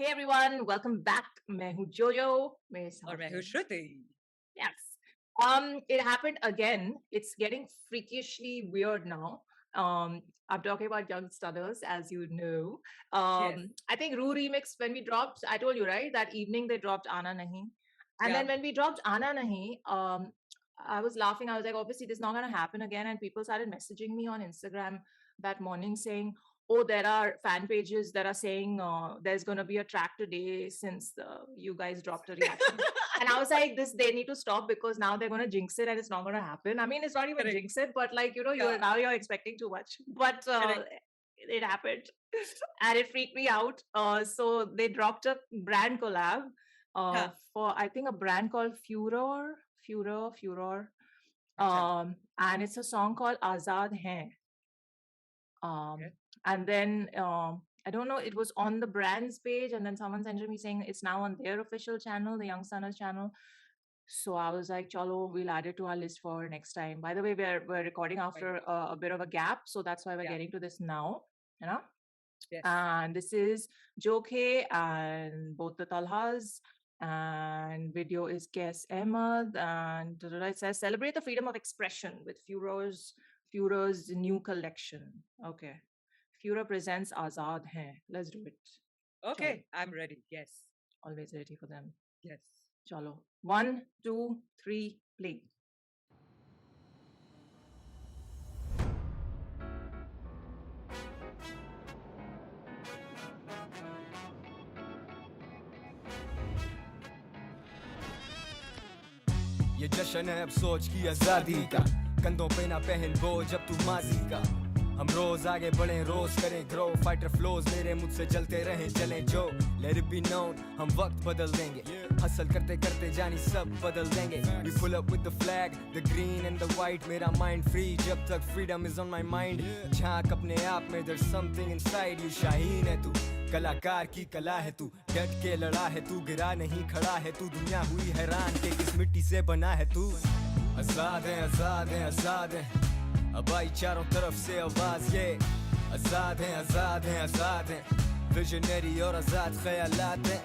Hey everyone, welcome back. मैं हूँ जोजो मेरे और साथ मैं है हूँ श्रुति. yes. It happened again. It's getting freakishly weird now. I'm talking about Young Stunners, as you know. Yes. I think Rue remix when we dropped. I told you right that evening they dropped Ana Nahi, and Yeah. then when we dropped Ana Nahi, I was laughing. I was like, obviously this is not gonna happen again. And people started messaging me on Instagram that morning saying, "Oh, there are fan pages that are saying there's gonna be a track today since you guys dropped a reaction." And I was like, this they need to stop because now they're gonna jinx it and it's not gonna happen. I mean, it's not even Correct. jinx it, but like Yeah. you're expecting too much. But Correct. it happened, and it freaked me out. So they dropped a brand collab हाँ. for I think a brand called Furor. अच्छा. And it's a song called Azad Hai. Um, Okay. and then I don't know, it was on the brand's page, and then someone sent me saying it's now on their official channel, the Young Sunners channel. So I was like, "Chalo, we'll add it to our list for next time." By the way, we're recording Fine. after a bit of a gap, so that's why we're Yeah. getting to this now, you know. Yes. And this is Joke and both the Talhas, and video is Guess Ahmed, and it says celebrate the freedom of expression with Furor's new collection. Okay, Furor presents Azad Hai. Let's do it. Chalo, Okay. I'm ready. Yes. always ready for them. Yes. Chalo, 1, 2, 3, play. ये जश्न है अब सोच की आजादी का कंधों पे ना पहन बोझ अब तू माजी का हम रोज आगे बढ़े रोज करें ग्रो फाइटर फ्लोज मेरे मुझसे चलते रहें चलें जो लेट इट बी नोन हम वक्त बदल देंगे हसल करते करते जानी सब बदल देंगे we pull up with the flag the green and the white मेरा माइंड फ्री जब तक freedom is on my mind झांक अपने आप में देयर समथिंग इनसाइड यू शाहीन है तू कलाकार की कला है तू डट के लड़ा है तू गिरा नहीं खड़ा है तू दुनिया हुई हैरान के किस मिट्टी से बना है तू आजाद है आजाद है आजाद है अब आई चारों तरफ से आवाज ये आजाद है आजाद है आजाद है विजनरी और आजाद ख्यालात है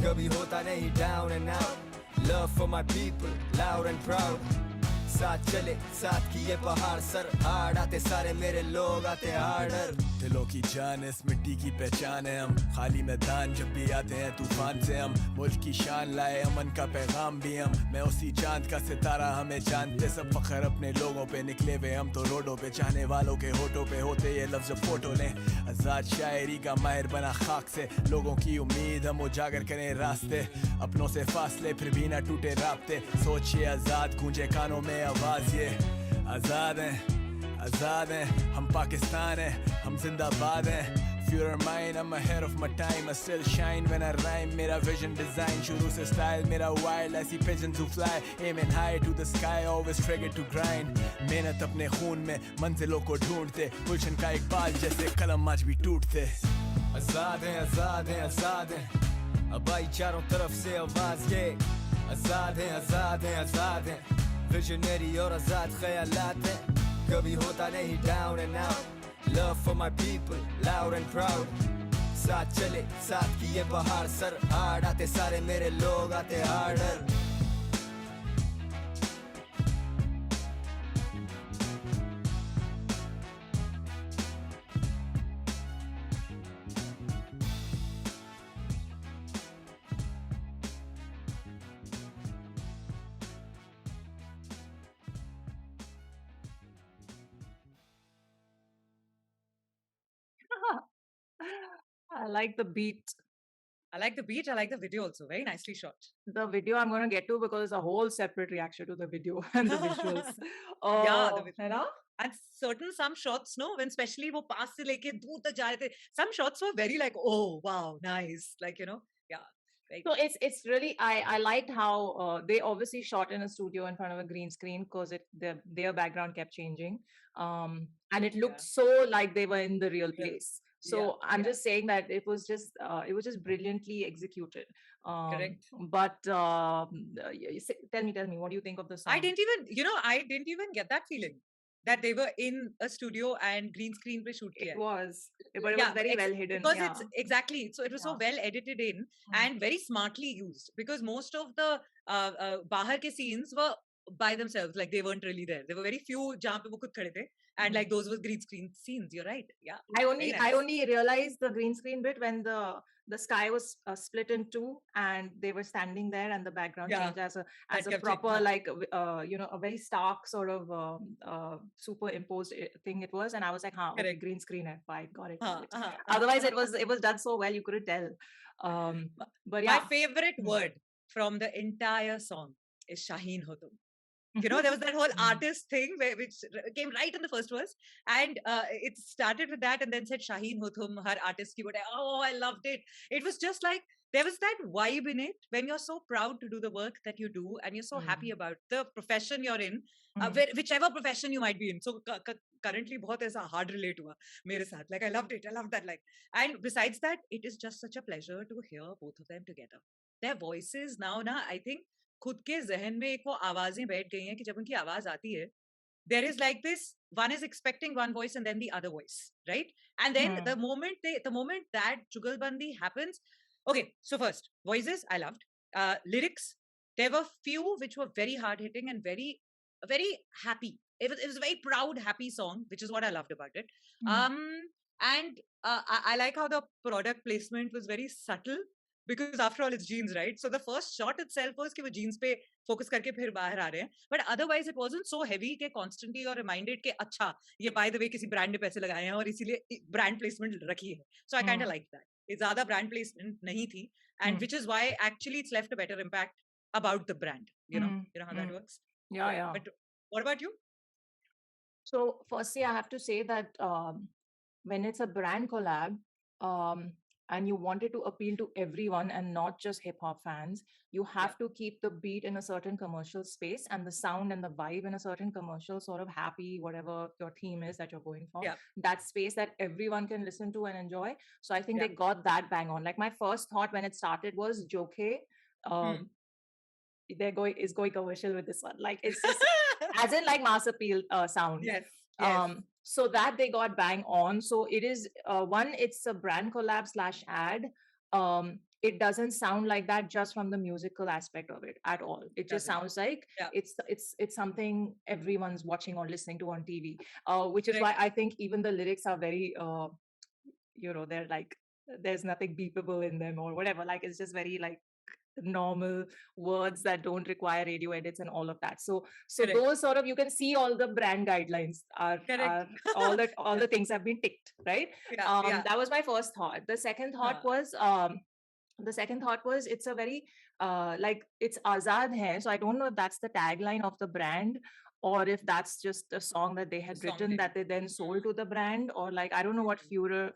कभी होता नहीं down and out love for my people loud and proud साथ चले साथ किए पहाड़ सर हार्ड आते सारे मेरे लोग आते हार्डर दिलों की जान इस मिट्टी की पहचान है हम खाली मैदान जब भी आते हैं तूफान से हम मुल्क की शान लाए अमन का पैगाम भी हम मैं उसी चांद का सितारा हमें जानते सब फखर अपने लोगों पे निकले हुए हम तो रोडों पे चाहने वालों के होठों पे होते ये लफ्ज फोटो लें आजाद शायरी का माहिर बना खाक से लोगों की उम्मीद हम उजागर करें रास्ते अपनों से फासले फिर भी ना टूटे राब्ते सोचिए आजाद गूंजे कानों में आवाज ये आजाद हैं हम पाकिस्तान हैं हम जिंदाबाद हैं Führer mine, I'm ahead of my time I still shine when I rhyme मेरा vision design शुरू से style मेरा wild ऐसी pigeons who fly aiming high to the sky always triggered to grind मेहनत अपने खून में मंजिलों को ढूंढते गुलशन का एक बाल जैसे कलम आज भी टूटते आजाद हैं आजाद हैं आजाद हैं अब आई चारों तरफ से आवाज ये आजाद हैं आजाद हैं आजाद हैं विजनरी और आजाद ख्यालात हैं कभी होता नहीं down and out love for my people loud and proud साथ चले साथ किए पहाड़ सर हार्ड आते सारे मेरे लोग आते harder I like the beat. I like the beat. I like the video also. Very nicely shot. The video I'm going to get to because it's a whole separate reaction to the video and the visuals. Yeah, the You know? and some shots, no, when especially वो पास से लेके दूर तक जा रहे थे, some shots were very like, oh wow, nice, like yeah. Like, So it's really I liked how they obviously shot in a studio in front of a green screen because their background kept changing, and it looked yeah, so like they were in the real real, place. So yeah, I'm yeah, just saying that it was just brilliantly executed. correct. But tell me, what do you think of the I song? didn't even, I didn't even get that feeling. that they were in a studio and green screen pe shoot kiya It hai. was, but it was Yeah, very well hidden. because Yeah. it's exactly, so it was so Yeah. well edited in Mm. and very smartly used, because most of the bahar ke scenes were by themselves, like they weren't really there. There were very few jahan pe wo khud khade the, and Mm. like those were green screen scenes. You're right. Yeah. I Very nice. only realized the green screen bit when the sky was split in two and they were standing there and the background Yeah, changed as that a kept proper changing. like you know, a very stark sort of superimposed thing it was, and I was like, huh, okay, Correct. green screen hai, fine, got it. Uh-huh. Otherwise it was done so well you couldn't tell. But My yeah. favorite Mm. word from the entire song is Shaheen Ho Tum. You know, there was that whole artist thing which came right in the first verse, and it started with that, and then said Shaheen Ho Tum, her artist ki. Oh, I loved it. It was just like there was that vibe in it when you're so proud to do the work that you do, and you're so happy about the profession you're in, whichever profession you might be in. So currently, बहुत ऐसा hard relate हुआ मेरे साथ. Like I loved it. I loved that. Like, and besides that, it is just such a pleasure to hear both of them together. Their voices now, I think. खुद के जहन में एक वो आवाजें बैठ गई हैं कि जब उनकी आवाज आती है, there is like this, one is expecting one voice and then the other voice, right? And then the moment that jugalbandi happens, okay, so first voices I loved, lyrics, there were few which were very hard hitting and very very happy. It was a very proud happy song, which is what I loved about it. And I like how the product placement was very subtle, because after all it's jeans, right? So the first shot itself was कि वो jeans पे focus करके फिर बाहर आ रहे हैं, but otherwise it wasn't so heavy कि constantly you're reminded कि अच्छा ये by the way किसी brand ने पैसे लगाए हैं और इसीलिए brand placement रखी है. So I kind of like that. ये ज़्यादा brand placement नहीं थी, and which is why actually it's left a better impact about the brand. You know how that works. Yeah. But what about you? So firstly, I have to say that when it's a brand collab, and you wanted to appeal to everyone and not just hip hop fans, you have to keep the beat in a certain commercial space and the sound and the vibe in a certain commercial sort of happy, whatever your theme is that you're going for. Yeah. That space that everyone can listen to and enjoy. So I think they got that bang on. Like my first thought when it started was Joke. Is going commercial with this one. Like it's just as in like mass appeal sound. Yes. So that they got bang on. So it is one, it's a brand collab / ad. It doesn't sound like that just from the musical aspect of it at all. It just sounds like it's something everyone's watching or listening to on TV, which is why I think even the lyrics are very they're like, there's nothing beepable in them or whatever. Like it's just very like normal words that don't require radio edits and all of that. So those sort of, you can see all the brand guidelines are all the things have been ticked, right? That was my first thought. The second thought was it's a very like it's Azad Hai. So I don't know if that's the tagline of the brand or if that's just a song that they had written that they then sold to the brand, or like I don't know what Furor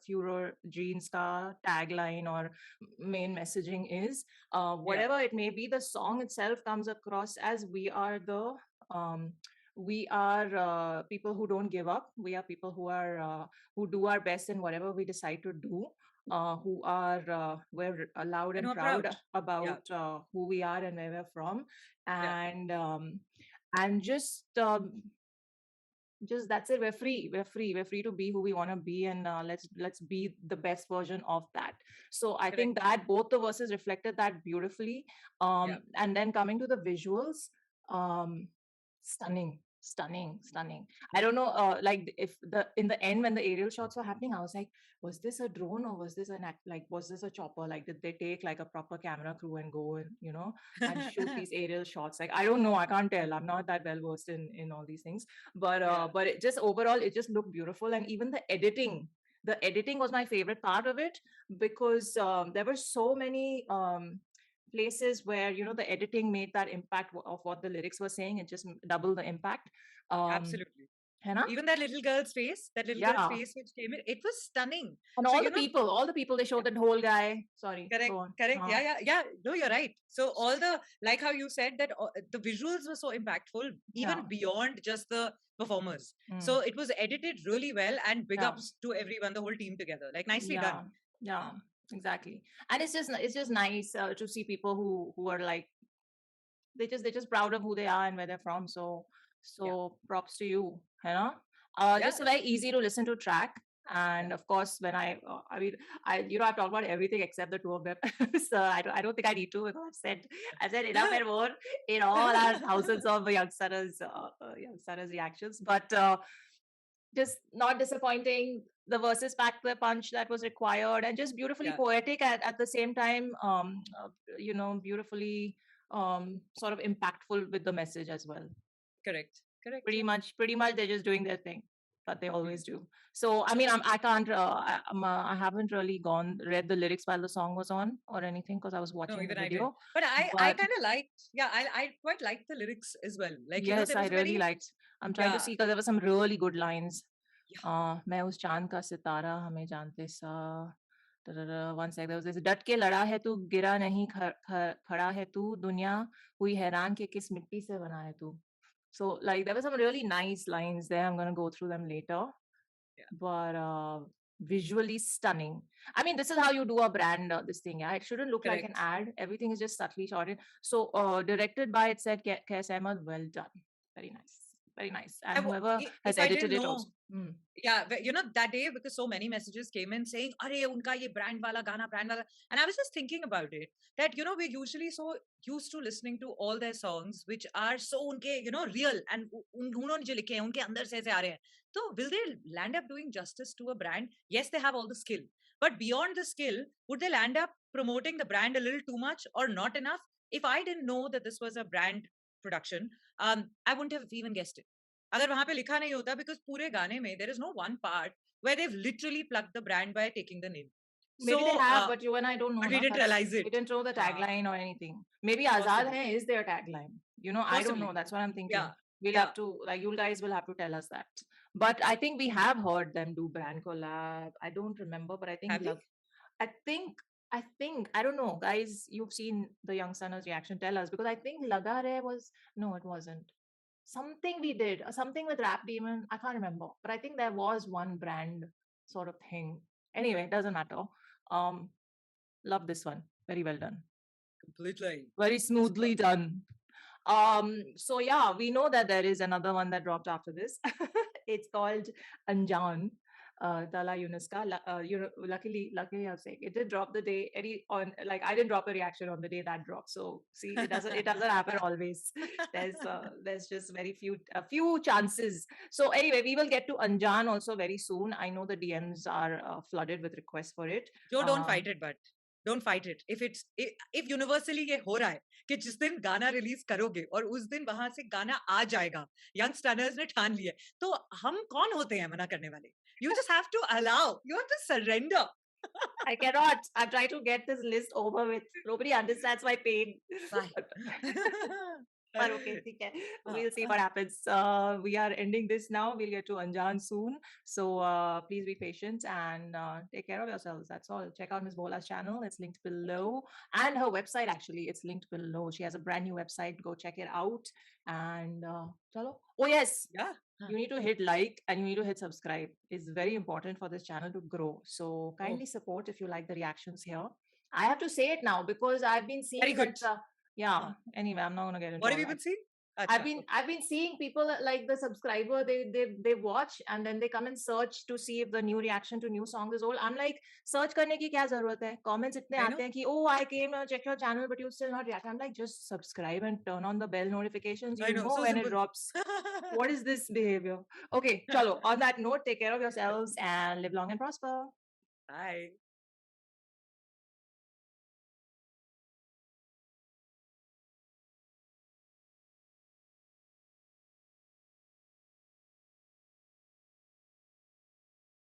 Jeans ka tagline or main messaging is. Whatever it may be, the song itself comes across as we are people who don't give up. We are people who do our best in whatever we decide to do. We're loud and proud about who we are and where we're from, and just that's it. We're free to be who we want to be, and let's be the best version of that. So I think that both the verses reflected that beautifully. And then coming to the visuals, stunning. I don't know, like if in the end when the aerial shots were happening, I was like, was this a drone or was this was this a chopper? Like, did they take like a proper camera crew and go and and shoot these aerial shots? Like, I don't know, I can't tell. I'm not that well versed in all these things, but it just overall it just looked beautiful. And even the editing was my favorite part of it, because there were so many places where the editing made that impact of what the lyrics were saying. It just doubled the impact. Absolutely. Even that little girl's face, girl's face which came in, it was stunning. And so, all the people they showed, that whole guy. Sorry. Correct. Yeah. No, you're right. So all the, like how you said that the visuals were so impactful, even beyond just the performers. So it was edited really well, and big ups to everyone, the whole team together. Like nicely done. Yeah. Exactly. And it's just nice to see people who are like, they're just proud of who they are and where they're from. So So props to you, you know. Yeah. Just a very easy to listen to track. And of course, when I mean, I've talked about everything except the two of them. So I don't think I need to, because I've said enough and more in all our thousands of youngsters reactions. But just not disappointing. The verses packed the punch that was required, and just beautifully Yeah. poetic at the same time. Beautifully sort of impactful with the message as well. Correct. Pretty much they're just doing their thing, but they always do. So I So- mean, I can't I haven't really read the lyrics while the song was on or anything, because I was No, watching the even I did. video. But I But kind of liked, I quite liked the lyrics as well. Like, you know, yes, there I was really very, liked. I'm trying to yeah, see, because there were some really good lines. yeah, मैं उस चांद का सितारा हमें जानते सा. One sec, there was this, डट के लड़ा है तू, गिरा नहीं, खड़ा है तू, दुनिया हुई हैरान कि किस मिट्टी से बना है तू. So like there were some really nice lines there. I'm going to go through them later. Yeah. But visually stunning. I mean, this is how you do a brand, this thing. Yeah, it shouldn't look like an correct. ad. Everything is just subtly shot in. So directed by, it said Kaise Ahmed. Well done. Very nice. Very nice. And whoever has If I edited didn't it know, also. yeah, you know, that day, because so many messages came in saying, "Arey, unka ye brand wala gana, brand wala," and I was just thinking about it, that, you know, we're usually so used to listening to all their songs, which are so unke, you know, real, and unhone jo likhe hain, unke andar se aise aa rahe hain. So will they land up doing justice to a brand? Yes, they have all the skill, but beyond the skill, would they land up promoting the brand a little too much or not enough? If I didn't know that this was a brand production, I wouldn't have even guessed it. अगर वहां पे लिखा नहीं होता, because पूरे गाने में there is no one part where they've literally plugged the brand by taking the name. Maybe they have, but you and I don't know. But we didn't realize it. We didn't know the tagline or anything. Maybe Azad Possibly. Hai is their tagline. You know, I don't know. Possibly. That's what I'm thinking. Yeah. We'll have to, like, you guys will have to tell us that. But I think we have heard them do brand collab. I don't remember, but I think Have we? I think I don't know, guys. You've seen the Young Sunner's reaction. Tell us, because I think Laga Re was, no, it wasn't. Something we did, something with Rap Demon. I can't remember, but I think there was one brand sort of thing. Anyway, it doesn't matter. Love this one. Very well done. Completely. Very smoothly done. So yeah, we know that there is another one that dropped after this. It's called Anjan. Tala Yunus ka. Luckily, I'll say it did drop the day like I didn't drop a reaction on the day that dropped. So see, it doesn't happen always. There's just a few chances. So anyway, we will get to Anjan also very soon. I know the DMs are flooded with requests for it. Joe, don't fight it, but don't fight it. If universally ये हो रहा है कि जिस दिन गाना release करोगे और उस दिन वहां से गाना आ जाएगा, यंग स्टनर्स ने ठान लिया, तो हम कौन होते हैं मना करने वाले? You just have to allow. You have to surrender. I cannot. I'm trying to get this list over with. Nobody understands my pain. But okay, we'll see what happens. We are ending this now. We'll get to Anjan soon. So please be patient and take care of yourselves. That's all. Check out Ms. Bola's channel. It's linked below. And her website, actually, it's linked below. She has a brand new website. Go check it out. And chalo. Oh, yes. Yeah. You need to hit like and you need to hit subscribe. It's very important for this channel to grow. So kindly support if you like the reactions here. I have to say it now because I've been seeing Very good. yeah. Anyway, I'm not gonna get into What have all you that. been seeing? I've been seeing people like the subscriber, they watch and then they come and search to see if the new reaction to new songs is old. I'm like, search करने की क्या जरूरत है? Comments इतने आते हैं कि oh, I came to check your channel but you still not react. I'm like, just subscribe and turn on the bell notifications. You know so when simple. it drops. What is this behavior? Okay, chalo. On that note, take care of yourselves and live long and prosper. Bye.